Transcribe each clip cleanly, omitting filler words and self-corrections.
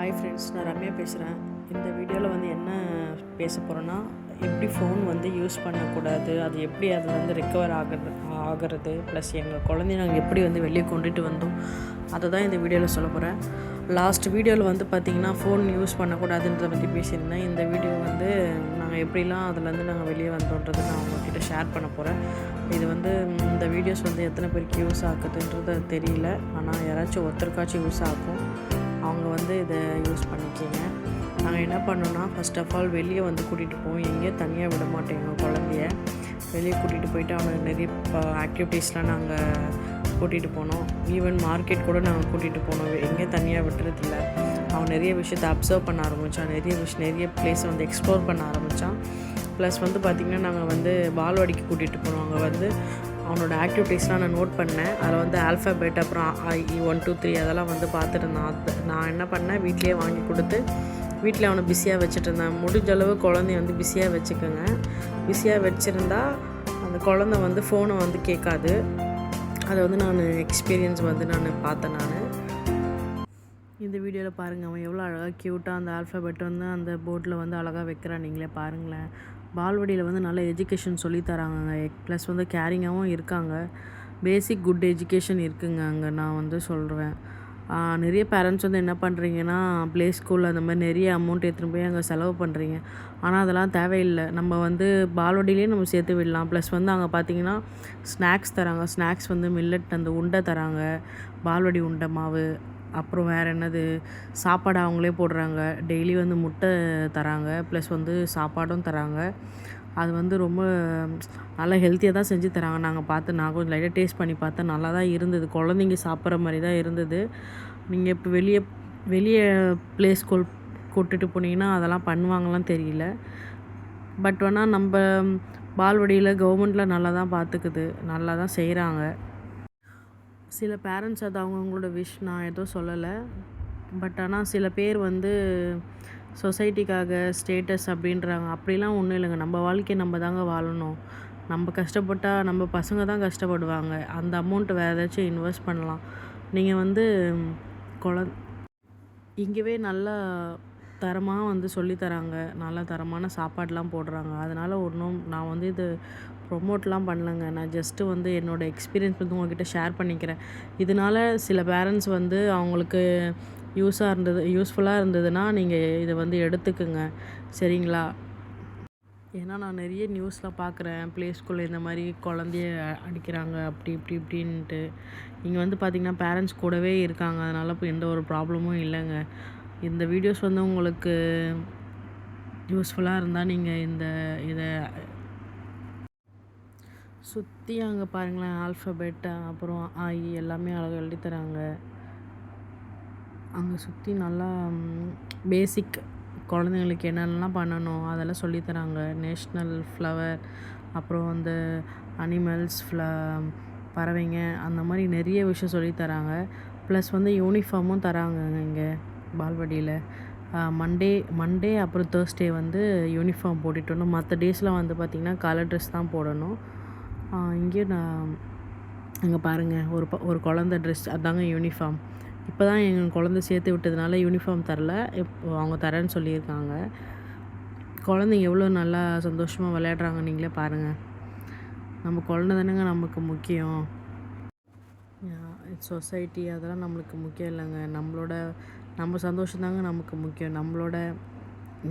Hi friends, நான் ரம்யா பேசுகிறேன். இந்த வீடியோவில் வந்து என்ன பேச போகிறேன்னா, எப்படி ஃபோன் வந்து யூஸ் பண்ணக்கூடாது, அது எப்படி அதுலேருந்து ரெக்கவர் ஆகிறது ப்ளஸ் எங்கள் குழந்தைய நாங்கள் எப்படி வந்து வெளியே கொண்டுட்டு வந்தோம், அதை தான் இந்த வீடியோவில் சொல்ல போகிறேன். லாஸ்ட் வீடியோவில் வந்து பார்த்திங்கன்னா ஃபோன் யூஸ் பண்ணக்கூடாதுன்றதை பற்றி பேசியிருந்தேன். இந்த வீடியோ வந்து நாங்கள் எப்படிலாம் அதுலேருந்து நாங்கள் வெளியே வந்தோன்றதை நான் உங்கள்கிட்ட ஷேர் பண்ண போகிறேன். இது வந்து இந்த வீடியோஸ் வந்து எத்தனை பேருக்கு யூஸ் ஆகுதுன்றது தெரியல, ஆனால் யாராச்சும் ஒருத்தருக்காச்சும் யூஸ் ஆகும். அவங்க வந்து இதை யூஸ் பண்ணிக்கிங்க. நாங்கள் என்ன பண்ணோன்னா, ஃபஸ்ட் ஆஃப் ஆல் வெளியே வந்து கூட்டிகிட்டு போவோம். எங்கேயும் தனியாக விட மாட்டோம். எங்கள் குழந்தைய வெளியே கூட்டிகிட்டு போயிட்டு அவனுக்கு நிறைய ஆக்டிவிட்டீஸ்லாம் நாங்கள் கூட்டிகிட்டு போனோம். ஈவன் மார்க்கெட் கூட நாங்கள் கூட்டிகிட்டு போனோம். எங்கேயும் தனியாக விட்டுறதில்ல. அவன் நிறைய விஷயத்தை அப்சர்வ் பண்ண ஆரம்பித்தான். நிறைய பிளேஸை வந்து எக்ஸ்ப்ளோர் பண்ண ஆரம்பித்தான். ப்ளஸ் வந்து பார்த்திங்கன்னா நாங்கள் வந்து பால்வாடிக்கு கூட்டிகிட்டு போனோம். அங்கே வந்து அவனோட ஆக்டிவிட்டீஸ்லாம் நான் நோட் பண்ணேன். அதில் வந்து ஆல்ஃபபெட், அப்புறம் I, 1, 2, 3 அதெல்லாம் வந்து பார்த்துட்டு இருந்தான். நான் என்ன பண்ணேன், வீட்லேயே வாங்கி கொடுத்து வீட்டில் அவனை பிஸியாக வச்சுட்டு இருந்தேன். முடிஞ்ச அளவு குழந்தைய வந்து பிஸியாக வச்சுக்கோங்க. பிஸியாக வச்சுருந்தா அந்த குழந்தை வந்து ஃபோனை வந்து கேட்காது. அதை வந்து நான் எக்ஸ்பீரியன்ஸ் வந்து நான் பார்த்தேன். இந்த வீடியோவில் பாருங்கள், அவன் எவ்வளோ அழகாக க்யூட்டாக அந்த ஆல்ஃபபெட் வந்து அந்த போர்டில் வந்து அழகாக வைக்கிறான். நீங்களே பாருங்களேன். பால்வாடியில் வந்து நல்ல எஜுகேஷன் சொல்லித்தராங்க. ப்ளஸ் வந்து கேரிங்காகவும் இருக்காங்க. பேசிக் குட் எஜுகேஷன் இருக்குங்க அங்கே. நான் வந்து சொல்கிறேன், நிறைய பேரண்ட்ஸ் வந்து என்ன பண்ணுறீங்கன்னா, ப்ளே ஸ்கூல் அந்த மாதிரி நிறைய அமௌண்ட் எடுத்துகிட்டு போய் அங்கே செலவு பண்ணுறீங்க. ஆனால் அதெல்லாம் தேவையில்லை. நம்ம வந்து பால்வாடியிலே நம்ம சேர்த்து விடலாம். ப்ளஸ் வந்து அங்கே பார்த்தீங்கன்னா ஸ்நாக்ஸ் தராங்க. ஸ்நாக்ஸ் வந்து மில்லட் அந்த உண்டை தராங்க, பால்வாடி உண்டை மாவு. அப்புறம் வேறு என்னது, சாப்பாடு அவங்களே போடுறாங்க. டெய்லி வந்து முட்டை தராங்க, ப்ளஸ் வந்து சாப்பாடும் தராங்க. அது வந்து ரொம்ப நல்லா ஹெல்த்தியாக தான் செஞ்சு தராங்க. நான் கொஞ்சம் லைட்டாக டேஸ்ட் பண்ணி பார்த்தேன். நல்லா தான் இருந்தது. குழந்தைங்க சாப்பிட்ற மாதிரி தான் இருந்தது. நீங்கள் இப்போ வெளியே ப்ளே ஸ்கூல் கூட்டிகிட்டு போனீங்கன்னா அதெல்லாம் பண்ணுவாங்களான்னு தெரியல. பட் வேணால் நம்ம பால்வாடியில் கவர்மெண்ட்டில் நல்லா தான் பார்த்துக்குது, நல்லா தான் செய்கிறாங்க. சில பேரண்ட்ஸ் அது அவங்கவுங்களோட விஷ், நான் எதுவும் சொல்லலை. பட் ஆனால் சில பேர் வந்து சொசைட்டிக்காக ஸ்டேட்டஸ் அப்படின்றாங்க. அப்படிலாம் ஒன்றும் இல்லைங்க. நம்ம வாழ்க்கையை நம்ம தாங்க வாழணும். நம்ம கஷ்டப்பட்டால் நம்ம பசங்க தான் கஷ்டப்படுவாங்க. அந்த அமௌண்ட்டை வேறு ஏதாச்சும் இன்வெஸ்ட் பண்ணலாம். நீங்கள் வந்து இங்கேவே நல்லா தரமாக வந்து சொல்லித்தராங்க. நல்ல தரமான சாப்பாடெலாம் போடுறாங்க. அதனால் நான் வந்து இது ப்ரொமோட்லாம் பண்ணலைங்க. நான் ஜஸ்ட்டு வந்து என்னோடய எக்ஸ்பீரியன்ஸ் வந்து உங்கள்கிட்ட ஷேர் பண்ணிக்கிறேன். இதனால் சில பேரண்ட்ஸ் வந்து அவங்களுக்கு யூஸ்ஃபுல்லாக இருந்ததுன்னா நீங்கள் இதை வந்து எடுத்துக்குங்க, சரிங்களா? ஏன்னா நான் நிறைய நியூஸ்லாம் பார்க்குறேன். ப்ளே ஸ்கூலில் இந்த மாதிரி குழந்தைய அடிக்கிறாங்க, அப்படி இப்படின்ட்டு. இங்கே வந்து பார்த்திங்கன்னா பேரண்ட்ஸ் கூடவே இருக்காங்க. அதனால் இப்போ எந்த ஒரு ப்ராப்ளமும் இல்லைங்க. இந்த வீடியோஸ் வந்து உங்களுக்கு யூஸ்ஃபுல்லாக இருந்தால் நீங்கள் இதை சுற்றி அங்கே பாருங்களேன், ஆல்ஃபபெட் அப்புறம் I எல்லாமே அழகாக எழுதி தராங்க. அங்கே சுற்றி நல்லா பேசிக் குழந்தைங்களுக்கு என்னென்னலாம் பண்ணணும் அதெல்லாம் சொல்லித்தராங்க. நேஷ்னல் ஃப்ளவர், அப்புறம் அந்த அனிமல்ஸ், பறவைங்க, அந்த மாதிரி நிறைய விஷயம் சொல்லித்தராங்க. ப்ளஸ் வந்து யூனிஃபார்மும் தராங்க இங்கே பால்வாடியில். மண்டே அப்புறம் தேர்ஸ்டே வந்து யூனிஃபார்ம் போட்டுட்டு வரணும். மற்ற டேஸில் வந்து பார்த்திங்கன்னா கலர் ட்ரெஸ் தான் போடணும். இங்கேயும் அங்கே பாருங்கள், ஒரு குழந்த ட்ரெஸ், அதாங்க யூனிஃபார்ம். இப்போ தான் எங்கள் குழந்தை சேர்த்து விட்டதுனால யூனிஃபார்ம் தரல, இப்போ அவங்க தரேன்னு சொல்லியிருக்காங்க. குழந்தைங்க எவ்வளோ நல்லா சந்தோஷமாக விளையாடுறாங்க, நீங்களே பாருங்கள். நம்ம குழந்தை தானேங்க நமக்கு முக்கியம். சொசைட்டி அதெல்லாம் நம்மளுக்கு முக்கியம் இல்லைங்க. நம்ம சந்தோஷம் தாங்க நமக்கு முக்கியம்.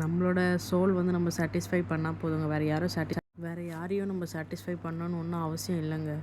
நம்மளோட சோல் வந்து நம்ம சாட்டிஸ்ஃபை பண்ணால் போதுங்க. வேறு யாரையும் நம்ம சாட்டிஸ்ஃபை பண்ணணுன்னு ஒன்றும் அவசியம் இல்லைங்க.